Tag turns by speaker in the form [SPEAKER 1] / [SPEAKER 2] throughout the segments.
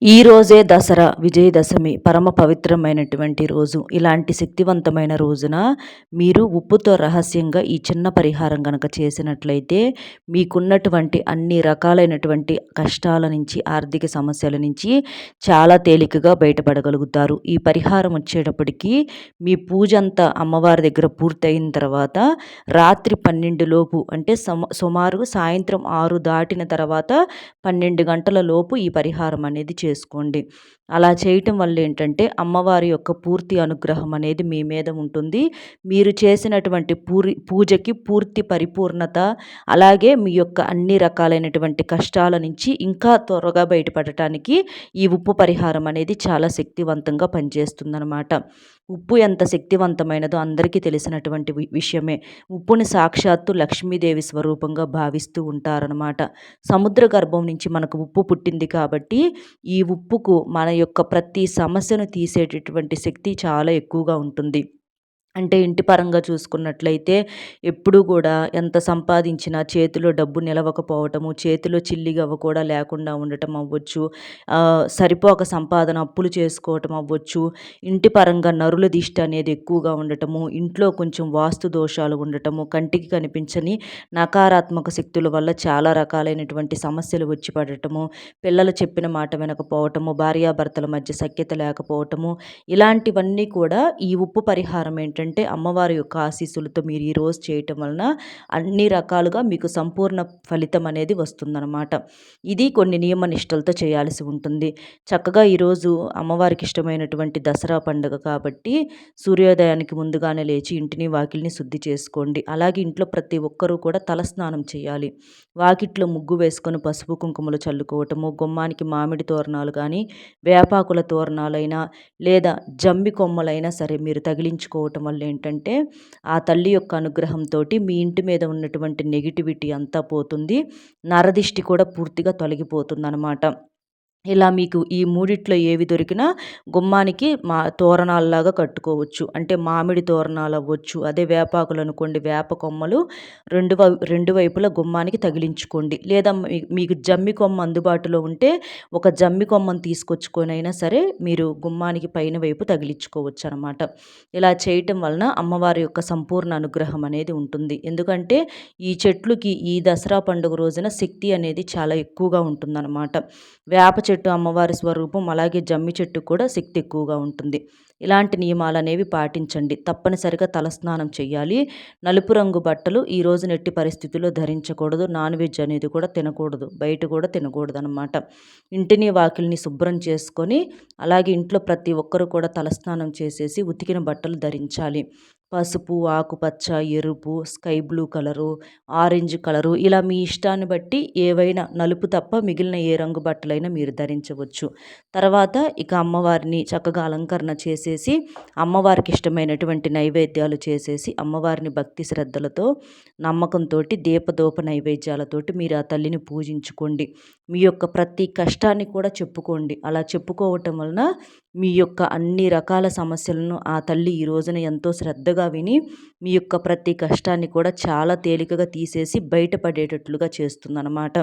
[SPEAKER 1] ఈ రోజే దసరా విజయదశమి పరమ పవిత్రమైనటువంటి రోజు. ఇలాంటి శక్తివంతమైన రోజున మీరు ఉప్పుతో రహస్యంగా ఈ చిన్న పరిహారం గనక చేసినట్లయితే మీకున్నటువంటి అన్ని రకాలైనటువంటి కష్టాల నుంచి, ఆర్థిక సమస్యల నుంచి చాలా తేలికగా బయటపడగలుగుతారు. ఈ పరిహారం వచ్చేటప్పటికి మీ పూజంతా అమ్మవారి దగ్గర పూర్తయిన తర్వాత రాత్రి 12 లోపు అంటే సుమారు సాయంత్రం 6 దాటిన తర్వాత 12 గంటల లోపు ఈ పరిహారం అనేది చేసుకోండి. అలా చేయటం వల్ల ఏంటంటే అమ్మవారి యొక్క పూర్తి అనుగ్రహం అనేది మీ మీద ఉంటుంది. మీరు చేసినటువంటి పూజకి పూర్తి పరిపూర్ణత, అలాగే మీ యొక్క అన్ని రకాలైనటువంటి కష్టాల నుంచి ఇంకా త్వరగా బయటపడటానికి ఈ ఉప్పు పరిహారం అనేది చాలా శక్తివంతంగా పనిచేస్తుందనమాట. ఉప్పు ఎంత శక్తివంతమైనదో అందరికీ తెలిసినటువంటి విషయమే. ఉప్పుని సాక్షాత్తు లక్ష్మీదేవి స్వరూపంగా భావిస్తూ ఉంటారనమాట. సముద్ర గర్భం నుంచి మనకు ఉప్పు పుట్టింది కాబట్టి ఈ ఉప్పుకు మన యొక్క ప్రతి సమస్యను తీసేటటువంటి శక్తి చాలా ఎక్కువగా ఉంటుంది. అంటే ఇంటి పరంగా చూసుకున్నట్లయితే ఎప్పుడూ కూడా ఎంత సంపాదించినా చేతిలో డబ్బు నిలవకపోవటము, చేతిలో చిల్లిగవ్వ కూడా లేకుండా ఉండటం అవ్వచ్చు, సరిపోక సంపాదన అప్పులు చేసుకోవటం అవ్వచ్చు, ఇంటి పరంగా నరుల దిష్టి అనేది ఎక్కువగా ఉండటము, ఇంట్లో కొంచెం వాస్తు దోషాలు ఉండటము, కంటికి కనిపించని నకారాత్మక శక్తుల వల్ల చాలా రకాలైనటువంటి సమస్యలు వచ్చి పడటము, పిల్లలు చెప్పిన మాట వినకపోవటము, భార్యాభర్తల మధ్య సఖ్యత లేకపోవటము, ఇలాంటివన్నీ కూడా ఈ ఉప్పు పరిహారం ఏంటంటే అమ్మవారి యొక్క ఆశీస్సులతో మీరు ఈరోజు చేయటం వలన అన్ని రకాలుగా మీకు సంపూర్ణ ఫలితం అనేది వస్తుందన్నమాట. ఇది కొన్ని నియమ నిష్టలతో చేయాల్సి ఉంటుంది. చక్కగా ఈరోజు అమ్మవారికి ఇష్టమైనటువంటి దసరా పండుగ కాబట్టి సూర్యోదయానికి ముందుగానే లేచి ఇంటిని వాకిలిని శుద్ధి చేసుకోండి. అలాగే ఇంట్లో ప్రతి ఒక్కరూ కూడా తలస్నానం చేయాలి. వాకిట్లో ముగ్గు వేసుకొని పసుపు కుంకుమలు చల్లుకోవటము, గుమ్మానికి మామిడి తోరణాలు కానీ వేపాకుల తోరణాలైనా లేదా జమ్మి కొమ్మలైనా సరే మీరు తగిలించుకోవటం వల్ల ఏంటంటే ఆ తల్లి యొక్క అనుగ్రహంతో మీ ఇంటి మీద ఉన్నటువంటి నెగిటివిటీ అంతా పోతుంది. నరదిష్టి కూడా పూర్తిగా తొలగిపోతుందన్నమాట. ఇలా మీకు ఈ మూడిట్లో ఏవి దొరికినా గుమ్మానికి తోరణాల్లాగా కట్టుకోవచ్చు. అంటే మామిడి తోరణాలు అవ్వచ్చు, అదే వేపాకులు అనుకోండి, వేప కొమ్మలు రెండు వైపులా గుమ్మానికి తగిలించుకోండి. లేదా మీకు జమ్మి కొమ్మ అందుబాటులో ఉంటే ఒక జమ్మి కొమ్మను తీసుకొచ్చుకొనైనా సరే మీరు గుమ్మానికి పైన వైపు తగిలించుకోవచ్చు అనమాట. ఇలా చేయటం వలన అమ్మవారి యొక్క సంపూర్ణ అనుగ్రహం అనేది ఉంటుంది. ఎందుకంటే ఈ చెట్లుకి ఈ దసరా పండుగ రోజున శక్తి అనేది చాలా ఎక్కువగా ఉంటుందన్నమాట. వేప చెట్టు అమ్మవారి స్వరూపం, అలాగే జమ్మి చెట్టు కూడా శక్తి ఎక్కువగా ఉంటుంది. ఇలాంటి నియమాలు అనేవి పాటించండి. తప్పనిసరిగా తలస్నానం చేయాలి. నలుపు రంగు బట్టలు ఈ రోజున ఎట్టి పరిస్థితుల్లో ధరించకూడదు. నాన్ వెజ్ అనేది కూడా తినకూడదు, బయట కూడా తినకూడదు అనమాట. ఇంటిని వాకిలిని శుభ్రం చేసుకొని అలాగే ఇంట్లో ప్రతి ఒక్కరూ కూడా తలస్నానం చేసేసి ఉతికిన బట్టలు ధరించాలి. పసుపు, ఆకుపచ్చ, ఎరుపు, sky blue colour, orange colour, ఇలా మీ ఇష్టాన్ని బట్టి ఏవైనా, నలుపు తప్ప మిగిలిన ఏ రంగు బట్టలైనా మీరు ధరించవచ్చు. తర్వాత ఇక అమ్మవారిని చక్కగా అలంకరణ చేసేసి అమ్మవారికి ఇష్టమైనటువంటి నైవేద్యాలు చేసేసి అమ్మవారిని భక్తి శ్రద్ధలతో నమ్మకంతో దీపదూప నైవేద్యాలతోటి మీరు ఆ తల్లిని పూజించుకోండి. మీ యొక్క ప్రతి కష్టాన్ని కూడా చెప్పుకోండి. అలా చెప్పుకోవటం వలన మీ యొక్క అన్ని రకాల సమస్యలను ఆ తల్లి ఈ రోజున ఎంతో శ్రద్ధగా విని మీ యొక్క ప్రతి కష్టాన్ని కూడా చాలా తేలికగా తీసేసి బయటపడేటట్లుగా చేస్తుందన్నమాట.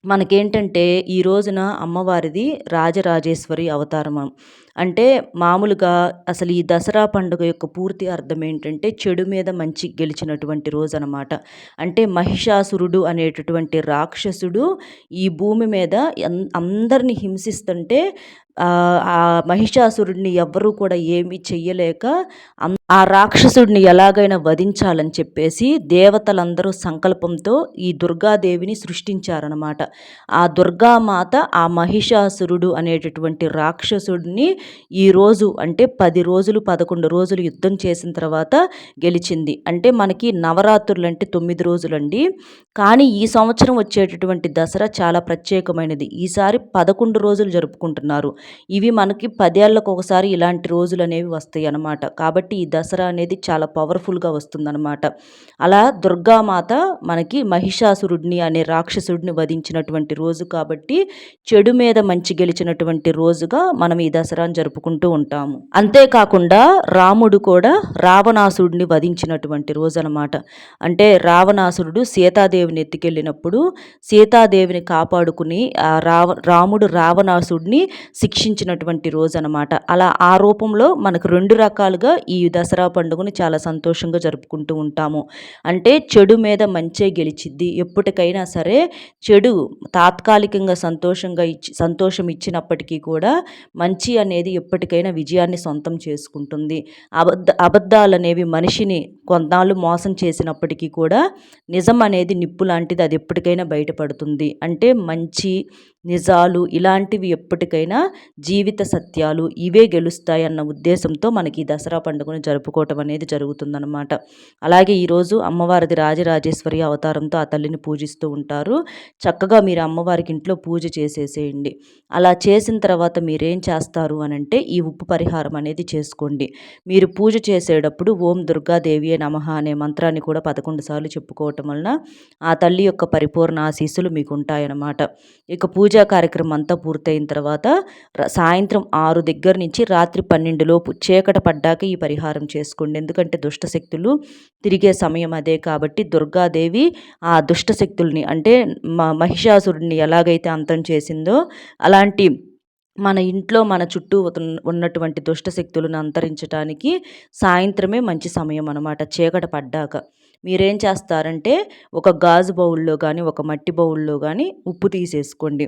[SPEAKER 1] మనకేంటంటే ఈ రోజున అమ్మవారిది రాజరాజేశ్వరి అవతారం. అంటే మామూలుగా అసలు ఈ దసరా పండుగ యొక్క పూర్తి అర్థం ఏంటంటే చెడు మీద మంచి గెలిచినటువంటి రోజు అనమాట. అంటే మహిషాసురుడు అనేటటువంటి రాక్షసుడు ఈ భూమి మీద అందరిని హింసిస్తుంటే ఆ మహిషాసురుడిని ఎవ్వరూ కూడా ఏమీ చెయ్యలేక ఆ రాక్షసుడిని ఎలాగైనా వధించాలని చెప్పేసి దేవతలందరూ సంకల్పంతో ఈ దుర్గాదేవిని సృష్టించారనమాట. ఆ దుర్గామాత ఆ మహిషాసురుడు అనేటటువంటి రాక్షసుడిని ఈరోజు అంటే 10 రోజులు 11 రోజులు యుద్ధం చేసిన తర్వాత గెలిచింది. అంటే మనకి నవరాత్రులు అంటే 9 రోజులండి. కానీ ఈ సంవత్సరం వచ్చేటటువంటి దసరా చాలా ప్రత్యేకమైనది. ఈసారి 11 రోజులు జరుపుకుంటున్నారు. ఇవి మనకి 10 ఏళ్ళకు ఒకసారి ఇలాంటి రోజులు అనేవి వస్తాయి అన్నమాట. కాబట్టి ఈ దసరా అనేది చాలా పవర్ఫుల్గా వస్తుందన్నమాట. అలా దుర్గామాత మనకి మహిషాసురుడిని అనే రాక్షసుడిని వధించినటువంటి రోజు కాబట్టి చెడు మీద మంచి గెలిచినటువంటి రోజుగా మనం ఈ దసరాను జరుపుకుంటూ ఉంటాము. అంతేకాకుండా రాముడు కూడా రావణాసుడిని వధించినటువంటి రోజనమాట. అంటే రావణాసురుడు సీతాదేవిని ఎత్తుకెళ్ళినప్పుడు సీతాదేవిని కాపాడుకుని రాముడు రావణాసుడిని శిక్షించినటువంటి రోజనమాట. అలా ఆ రూపంలో మనకు 2 రకాలుగా ఈ దసరా పండుగను చాలా సంతోషంగా జరుపుకుంటూ ఉంటాము. అంటే చెడు మీద మంచే గెలిచిద్ది. ఎప్పటికైనా సరే చెడు తాత్కాలికంగా సంతోషం ఇచ్చినప్పటికీ కూడా మంచి అనేది ఎప్పటికైనా విజయాన్ని సొంతం చేసుకుంటుంది. అబద్ధాలనేవి మనిషిని కొన్నాళ్ళు మోసం చేసినప్పటికీ కూడా నిజం అనేది నిప్పు లాంటిది, అది ఎప్పటికైనా బయటపడుతుంది. అంటే మంచి నిజాలు ఇలాంటివి ఎప్పటికైనా జీవిత సత్యాలు ఇవే గెలుస్తాయన్న ఉద్దేశంతో మనకి ఈ దసరా పండుగను జరుపుకోవటం అనేది జరుగుతుందన్నమాట. అలాగే ఈరోజు అమ్మవారిది రాజరాజేశ్వరి అవతారంతో ఆ తల్లిని పూజిస్తూ ఉంటారు. చక్కగా మీరు అమ్మవారికి ఇంట్లో పూజ చేసేసేయండి. అలా చేసిన తర్వాత మీరేం చేస్తారు అనంటే ఈ ఉప్పు పరిహారం అనేది చేసుకోండి. మీరు పూజ చేసేటప్పుడు ఓం దుర్గాదేవియే నమః అనే మంత్రాన్ని కూడా 11 సార్లు చెప్పుకోవటం వలన ఆ తల్లి యొక్క పరిపూర్ణ ఆశీస్సులు మీకు ఉంటాయన్నమాట. ఇక పూజా కార్యక్రమం అంతా పూర్తయిన తర్వాత సాయంత్రం 6 దగ్గర నుంచి రాత్రి 12 లోపు చీకట పడ్డాక ఈ పరిహారం చేసుకోండి. ఎందుకంటే దుష్ట శక్తులు తిరిగే సమయం అదే కాబట్టి దుర్గాదేవి ఆ దుష్ట శక్తుల్ని అంటే మహిషాసురుడిని ఎలాగైతే అంతం చేసిందో అలాంటి మన ఇంట్లో మన చుట్టూ ఉన్నటువంటి దుష్ట శక్తులను అంతరించడానికి సాయంత్రమే మంచి సమయం అన్నమాట, చీకట పడ్డాక. మీరేం చేస్తారంటే ఒక గాజు బౌల్లో కానీ ఒక మట్టి బౌల్లో కానీ ఉప్పు తీసేసుకోండి.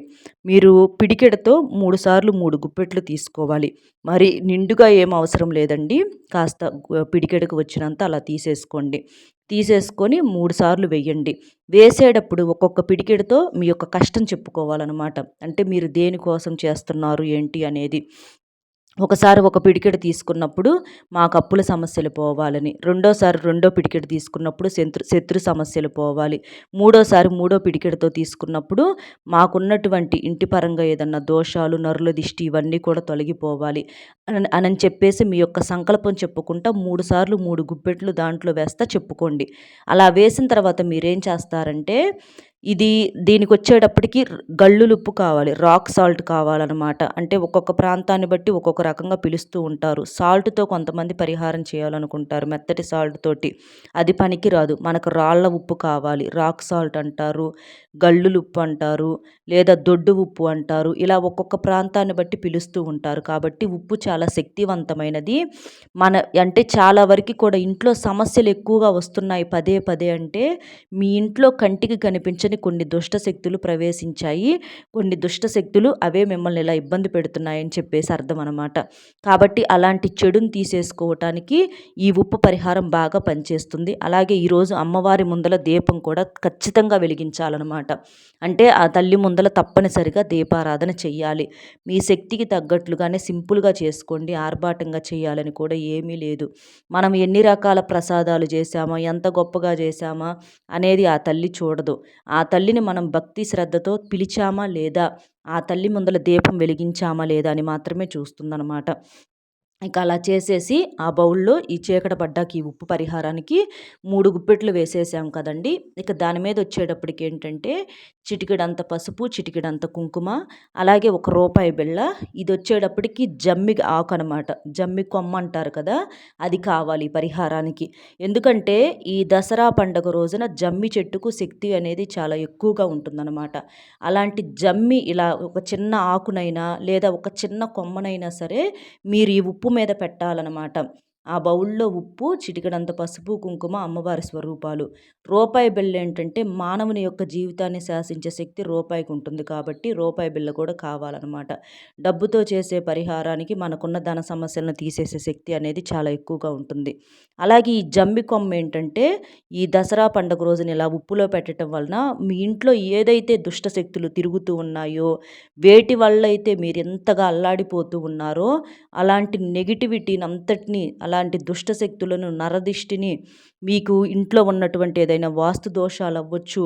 [SPEAKER 1] మీరు పిడికెడతో 3 సార్లు 3 గుప్పెట్లు తీసుకోవాలి. మరి నిండుగా ఏం అవసరం లేదండి, కాస్త పిడికెడకు వచ్చినంత అలా తీసేసుకొని 3 సార్లు వెయ్యండి. వేసేటప్పుడు ఒక్కొక్క పిడికెడుతో మీ యొక్క కష్టం చెప్పుకోవాలన్నమాట. అంటే మీరు దేనికోసం చేస్తున్నారు ఏంటి అనేది. ఒకసారి ఒక పిడికెడు తీసుకున్నప్పుడు మాకు అప్పుల సమస్యలు పోవాలని, రెండోసారి రెండో పిడికెడు తీసుకున్నప్పుడు శత్రు సమస్యలు పోవాలి, మూడోసారి మూడో పిడికెడుతో తీసుకున్నప్పుడు మాకున్నటువంటి ఇంటి పరంగా ఏదన్నా దోషాలు, నరుల దిష్టి ఇవన్నీ కూడా తొలగిపోవాలి అని చెప్పేసి మీ యొక్క సంకల్పం చెప్పుకుంటా 3 సార్లు 3 గుప్పెట్లు దాంట్లో వేస్తా చెప్పుకోండి. అలా వేసిన తర్వాత మీరేం చేస్తారంటే దీనికి వచ్చేటప్పటికి గళ్ళులుప్పు కావాలి, రాక్ సాల్ట్ కావాలన్నమాట. అంటే ఒక్కొక్క ప్రాంతాన్ని బట్టి ఒక్కొక్క రకంగా పిలుస్తూ ఉంటారు. సాల్ట్తో కొంతమంది పరిహారం చేయాలనుకుంటారు, మెత్తటి సాల్ట్ తోటి అది పనికిరాదు. మనకు రాళ్ళ ఉప్పు కావాలి, రాక్ సాల్ట్ అంటారు, గళ్ళులుప్పు అంటారు, లేదా దొడ్డు ఉప్పు అంటారు. ఇలా ఒక్కొక్క ప్రాంతాన్ని బట్టి పిలుస్తూ ఉంటారు. కాబట్టి ఉప్పు చాలా శక్తివంతమైనది. అంటే చాలా వరకు కూడా ఇంట్లో సమస్యలు ఎక్కువగా వస్తున్నాయి పదే పదే అంటే మీ ఇంట్లో కంటికి కనిపించని కొన్ని దుష్ట శక్తులు ప్రవేశించాయి, కొన్ని దుష్ట శక్తులు అవే మిమ్మల్ని ఇలా ఇబ్బంది పెడుతున్నాయని చెప్పేసి అర్థం అనమాట. కాబట్టి అలాంటి చెడుని తీసేసుకోవటానికి ఈ ఉప్పు పరిహారం బాగా పనిచేస్తుంది. అలాగే ఈరోజు అమ్మవారి ముందల దీపం కూడా ఖచ్చితంగా వెలిగించాలన్నమాట. అంటే ఆ తల్లి ముందల తప్పనిసరిగా దీపారాధన చెయ్యాలి. మీ శక్తికి తగ్గట్లుగానే సింపుల్గా చేసుకోండి, ఆర్భాటంగా చేయాలని కూడా ఏమీ లేదు. మనం ఎన్ని రకాల ప్రసాదాలు చేశామా, ఎంత గొప్పగా చేశామా అనేది ఆ తల్లి చూడదు. ఆ తల్లిని మనం భక్తి శ్రద్ధతో పిలిచామా లేదా, ఆ తల్లి ముందల దీపం వెలిగించామా లేదా అని మాత్రమే చూస్తుందన్నమాట. ఇక అలా చేసేసి ఆ బౌల్లో ఈ చీకట పడ్డాక ఈ ఉప్పు పరిహారానికి 3 గుప్పెట్లు వేసేసాం కదండి. ఇక దాని మీద వచ్చేటప్పటికి ఏంటంటే చిటికెడంత పసుపు, చిటికెడంత కుంకుమ, అలాగే ₹1 బిళ్ళ. ఇది వచ్చేటప్పటికి జమ్మి ఆకు అనమాట, జమ్మి కొమ్మ అంటారు కదా, అది కావాలి ఈ పరిహారానికి. ఎందుకంటే ఈ దసరా పండుగ రోజున జమ్మి చెట్టుకు శక్తి అనేది చాలా ఎక్కువగా ఉంటుందన్నమాట. అలాంటి జమ్మి ఇలా ఒక చిన్న ఆకునైనా లేదా ఒక చిన్న కొమ్మనైనా సరే మీరు ఈ ఉప్పు మీద పెట్టాలన్నమాట. ఆ బౌల్లో ఉప్పు, చిటికెడంత పసుపు, కుంకుమ, అమ్మవారి స్వరూపాలు. ₹1 ఏంటంటే మానవుని యొక్క జీవితాన్ని శాసించే శక్తి రూపాయికి ఉంటుంది కాబట్టి ₹1 కూడా కావాలన్నమాట. డబ్బుతో చేసే పరిహారానికి మనకున్న ధన సమస్యలను తీసేసే శక్తి అనేది చాలా ఎక్కువగా ఉంటుంది. అలాగే ఈ జంబి కొమ్మ ఏంటంటే ఈ దసరా పండుగ రోజున ఇలా ఉప్పులో పెట్టడం వలన మీ ఇంట్లో ఏదైతే దుష్ట శక్తులు తిరుగుతూ ఉన్నాయో, వేటి వల్ల అయితే మీరు ఎంతగా అల్లాడిపోతూ ఉన్నారో అలాంటి నెగిటివిటీని అంతటినీ, అలాంటి దుష్ట శక్తులను, నరదిష్టిని, మీకు ఇంట్లో ఉన్నటువంటి ఏదైనా వాస్తు దోషాలు అవ్వచ్చు,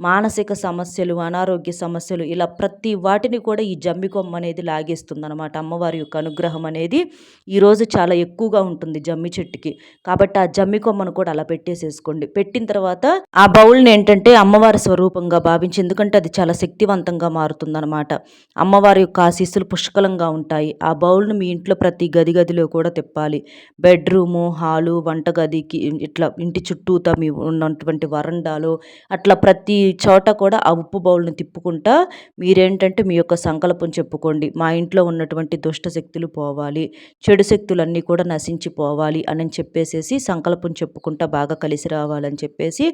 [SPEAKER 1] మానసిక సమస్యలు, అనారోగ్య సమస్యలు, ఇలా ప్రతి వాటిని కూడా ఈ జమ్మి కొమ్మ అనేది లాగేస్తుందన్నమాట. అమ్మవారి యొక్క అనుగ్రహం అనేది ఈరోజు చాలా ఎక్కువగా ఉంటుంది జమ్మి చెట్టుకి. కాబట్టి ఆ జమ్మి కొమ్మను కూడా అలా పెట్టేసేసుకోండి. పెట్టిన తర్వాత ఆ బౌల్ని ఏంటంటే అమ్మవారి స్వరూపంగా భావించి, ఎందుకంటే అది చాలా శక్తివంతంగా మారుతుందన్నమాట. అమ్మవారి యొక్క ఆశీస్సులు పుష్కలంగా ఉంటాయి. ఆ బౌల్ను మీ ఇంట్లో ప్రతి గదిలో కూడా తిప్పాలి. బెడ్రూము, హాలు, వంటగదికి, ఇట్లా ఇంటి చుట్టూతా మీ ఉన్నటువంటి వరండాలో, అట్లా ప్రతి చోట కూడా ఆ ఉప్పు బౌల్ని తిప్పుకుంటా మీరేంటంటే మీ యొక్క సంకల్పం చెప్పుకోండి. మా ఇంట్లో ఉన్నటువంటి దుష్ట శక్తులు పోవాలి, చెడు శక్తులన్నీ కూడా నశించిపోవాలి అని చెప్పేసేసి సంకల్పం చెప్పుకుంటా బాగా కలిసి రావాలని చెప్పేసి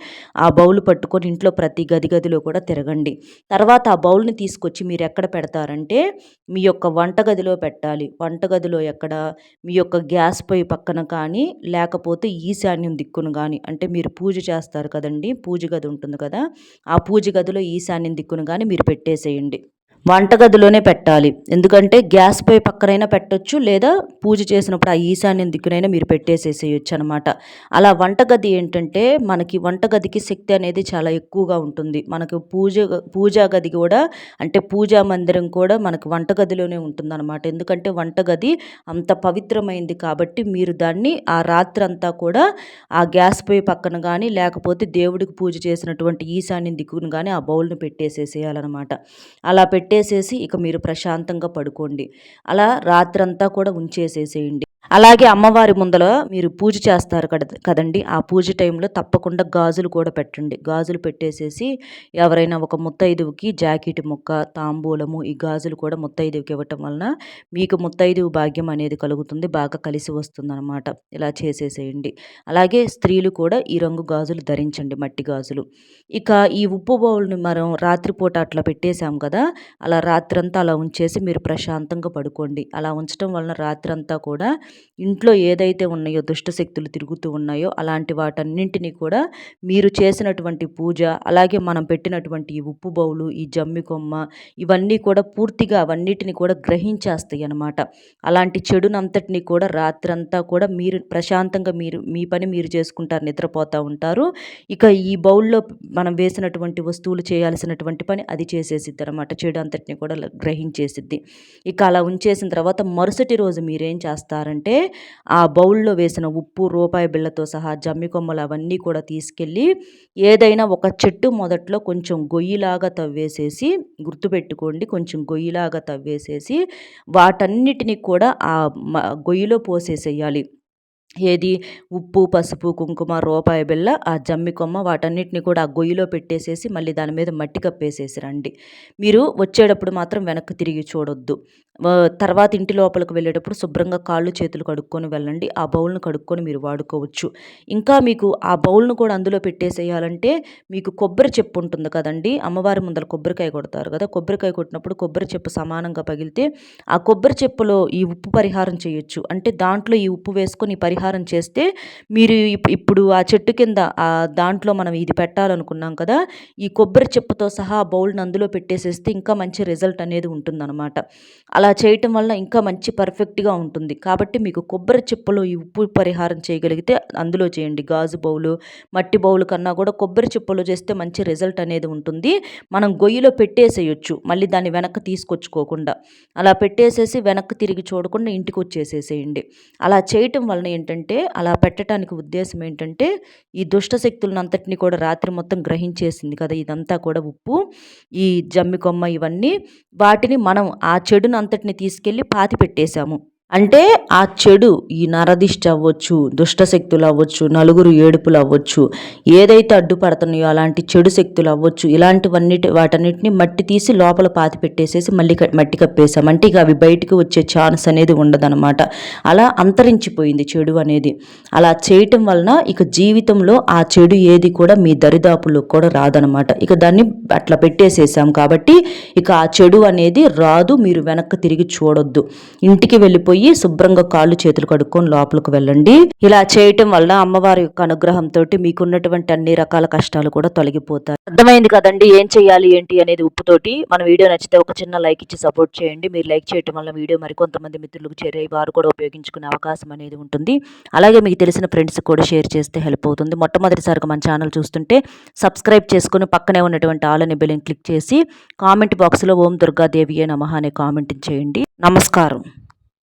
[SPEAKER 1] ఆ బౌల్ పట్టుకొని ఇంట్లో ప్రతి గదిలో కూడా తిరగండి. తర్వాత ఆ బౌల్ని తీసుకొచ్చి మీరు ఎక్కడ పెడతారంటే మీ యొక్క వంటగదిలో పెట్టాలి. వంటగదిలో ఎక్కడ, మీ యొక్క గ్యాస్ పొయ్యి పక్కన కానీ, లేకపోతే ఈశాన్యం దిక్కును కానీ, అంటే మీరు పూజ చేస్తారు కదండి, పూజ గది ఉంటుంది కదా, ఆ పూజ గదిలో ఈశాన్యం దిక్కును కానీ మీరు పెట్టేసేయండి. వంటగదిలోనే పెట్టాలి. ఎందుకంటే గ్యాస్ పొయ్యి పక్కనైనా పెట్టొచ్చు, లేదా పూజ చేసినప్పుడు ఆ ఈశాన్యం దిక్కునైనా మీరు పెట్టేసేసేయచ్చు అనమాట. అలా వంటగది ఏంటంటే మనకి వంటగదికి శక్తి అనేది చాలా ఎక్కువగా ఉంటుంది. మనకు పూజా గది కూడా, అంటే పూజా మందిరం కూడా మనకు వంటగదిలోనే ఉంటుందన్నమాట. ఎందుకంటే వంటగది అంత పవిత్రమైంది కాబట్టి మీరు దాన్ని ఆ రాత్రంతా కూడా ఆ గ్యాస్ పొయ్యి పక్కన కానీ, లేకపోతే దేవుడికి పూజ చేసినటువంటి ఈశాన్యం దిక్కును కానీ ఆ బౌల్ని పెట్టేసేసేయాలన్నమాట. అలా పెట్టేసేసి ఇక మీరు ప్రశాంతంగా పడుకోండి. అలా రాత్రంతా కూడా ఉంచేసేసేయండి. అలాగే అమ్మవారి ముందర మీరు పూజ చేస్తారు కదండి, ఆ పూజ టైంలో తప్పకుండా గాజులు కూడా పెట్టండి. గాజులు పెట్టేసేసి ఎవరైనా ఒక ముత్తైదువుకి జాకెట్ ముక్క, తాంబూలము, ఈ గాజులు కూడా ముత్తైదువుకి ఇవ్వటం వలన మీకు ముత్తైదువు భాగ్యం అనేది కలుగుతుంది, బాగా కలిసి వస్తుందన్నమాట. ఇలా చేసేసేయండి. అలాగే స్త్రీలు కూడా ఈ రంగు గాజులు ధరించండి, మట్టి గాజులు. ఇక ఈ ఉప్పు బౌల్ని మనం రాత్రిపూట అట్లా పెట్టేశాం కదా, అలా రాత్రంతా అలా ఉంచేసి మీరు ప్రశాంతంగా పడుకోండి. అలా ఉంచడం వలన రాత్రంతా కూడా ఇంట్లో ఏదైతే ఉన్నాయో దుష్ట శక్తులు తిరుగుతూ ఉన్నాయో అలాంటి వాటన్నింటినీ కూడా మీరు చేసినటువంటి పూజ, అలాగే మనం పెట్టినటువంటి ఈ ఉప్పు బౌలు, ఈ జమ్మి కొమ్మ, ఇవన్నీ కూడా పూర్తిగా అవన్నిటిని కూడా గ్రహించేస్తాయి అన్నమాట. అలాంటి చెడునంతటిని కూడా రాత్రంతా కూడా మీరు ప్రశాంతంగా మీ పని మీరు చేసుకుంటారు, నిద్రపోతూ ఉంటారు. ఇక ఈ బౌల్లో మనం వేసినటువంటి వస్తువులు చేయాల్సినటువంటి పని అది చేసేసిద్ది అనమాట. చెడు అంతటిని కూడా గ్రహించేసిద్ది. ఇక అలా ఉంచేసిన తర్వాత మరుసటి రోజు మీరేం చేస్తారంటే ఆ బౌల్లో వేసిన ఉప్పు, రూపాయి బిళ్ళతో సహా జమ్మి కొమ్మలు అవన్నీ కూడా తీసుకెళ్ళి ఏదైనా ఒక చెట్టు మొదట్లో కొంచెం గొయ్యిలాగా తవ్వేసేసి, గుర్తుపెట్టుకోండి, కొంచెం గొయ్యిలాగా తవ్వేసేసి వాటన్నిటిని కూడా ఆ గొయ్యిలో పోసేసేయాలి. ఏది, ఉప్పు, పసుపు, కుంకుమ, రూపాయి బిళ్ళ, ఆ జమ్మి కొమ్మ, వాటన్నిటిని కూడా ఆ గొయ్యిలో పెట్టేసేసి మళ్ళీ దాని మీద మట్టి కప్పేసేసి రండి. మీరు వచ్చేటప్పుడు మాత్రం వెనక్కి తిరిగి చూడొద్దు. తర్వాత ఇంటి లోపలికి వెళ్ళేటప్పుడు శుభ్రంగా కాళ్ళు చేతులు కడుక్కొని వెళ్ళండి. ఆ బౌల్ను కడుక్కొని మీరు వాడుకోవచ్చు. ఇంకా మీకు ఆ బౌల్ను కూడా అందులో పెట్టేసేయాలంటే మీకు కొబ్బరి చెప్పు ఉంటుంది కదండి, అమ్మవారి ముందర కొబ్బరికాయ కొడతారు కదా, కొబ్బరికాయ కొట్టినప్పుడు కొబ్బరి చెప్పు సమానంగా పగిలితే ఆ కొబ్బరి చెప్పులో ఈ ఉప్పు పరిహారం చేయొచ్చు. అంటే దాంట్లో ఈ ఉప్పు వేసుకొని పరిహారం చేస్తే మీరు ఇప్పుడు ఆ చెట్టు కింద దాంట్లో మనం ఇది పెట్టాలనుకున్నాం కదా, ఈ కొబ్బరి చెప్పుతో సహా బౌల్ని అందులో పెట్టేసేస్తే ఇంకా మంచి రిజల్ట్ అనేది ఉంటుందన్నమాట. అలా చేయటం వల్ల ఇంకా మంచి పర్ఫెక్ట్గా ఉంటుంది. కాబట్టి మీకు కొబ్బరి చెప్పులో ఈ ఉప్పు పరిహారం చేయగలిగితే అందులో చేయండి. గాజు బౌలు, మట్టి బౌలు కన్నా కూడా కొబ్బరి చెప్పులో చేస్తే మంచి రిజల్ట్ అనేది ఉంటుంది. మనం గొయ్యిలో పెట్టేసేయచ్చు, మళ్ళీ దాన్ని వెనక్కి తీసుకొచ్చుకోకుండా. అలా పెట్టేసేసి వెనక్కి తిరిగి చూడకుండా ఇంటికి వచ్చేసేసేయండి. అలా చేయటం వలన ఏంటంటే, అలా పెట్టడానికి ఉద్దేశం ఏంటంటే, ఈ దుష్ట శక్తులను అంతటిని కూడా రాత్రి మొత్తం గ్రహించేసింది కదా ఇదంతా కూడా ఉప్పు, ఈ జమ్మి కొమ్మ, ఇవన్నీ వాటిని మనం ఆ చెడును అంతటిని తీసుకెళ్ళి పాతి పెట్టేశాము. అంటే ఆ చెడు, ఈ నరదిష్టి అవ్వచ్చు, దుష్టశక్తులు అవ్వచ్చు, నలుగురు ఏడుపులు అవ్వచ్చు, ఏదైతే అడ్డుపడుతున్నాయో అలాంటి చెడు శక్తులు అవ్వచ్చు, వాటన్నిటిని మట్టి తీసి లోపల పాతి పెట్టేసేసి మళ్ళీ మట్టి కప్పేసాం. అంటే ఇక అవి బయటికి వచ్చే ఛాన్స్ అనేది ఉండదన్నమాట. అలా అంతరించిపోయింది చెడు అనేది. అలా చేయటం వలన ఇక జీవితంలో ఆ చెడు ఏది కూడా మీ దరిదాపుల్లో కూడా రాదనమాట. ఇక దాన్ని అట్లా పెట్టేసేసాం కాబట్టి ఇక ఆ చెడు అనేది రాదు. మీరు వెనక్కి తిరిగి చూడొద్దు. ఇంటికి వెళ్ళిపోయి పోయి శుభ్రంగా కాళ్ళు చేతులు కడుక్కొని లోపలికి వెళ్ళండి. ఇలా చేయటం వల్ల అమ్మవారి యొక్క అనుగ్రహంతో మీకున్నటువంటి అన్ని రకాల కష్టాలు కూడా తొలగిపోతాయి. అర్థమైంది కదండి ఏం చేయాలి ఏంటి అనేది ఉప్పుతోటి. మన వీడియో నచ్చితే ఒక చిన్న లైక్ ఇచ్చి సపోర్ట్ చేయండి. మీరు లైక్ చేయటం వల్ల వీడియో మరికొంతమంది మిత్రులకు చేరే వారు కూడా ఉపయోగించుకునే అవకాశం అనేది ఉంటుంది. అలాగే మీకు తెలిసిన ఫ్రెండ్స్ కూడా షేర్ చేస్తే హెల్ప్ అవుతుంది. మొట్టమొదటిసారిగా మన ఛానల్ చూస్తుంటే సబ్స్క్రైబ్ చేసుకుని పక్కనే ఉన్నటువంటి ఆల్ అనే బెల్ని క్లిక్ చేసి కామెంట్ బాక్స్లో ఓం దుర్గాదేవియే నమః అనే కామెంట్ చేయండి. నమస్కారం.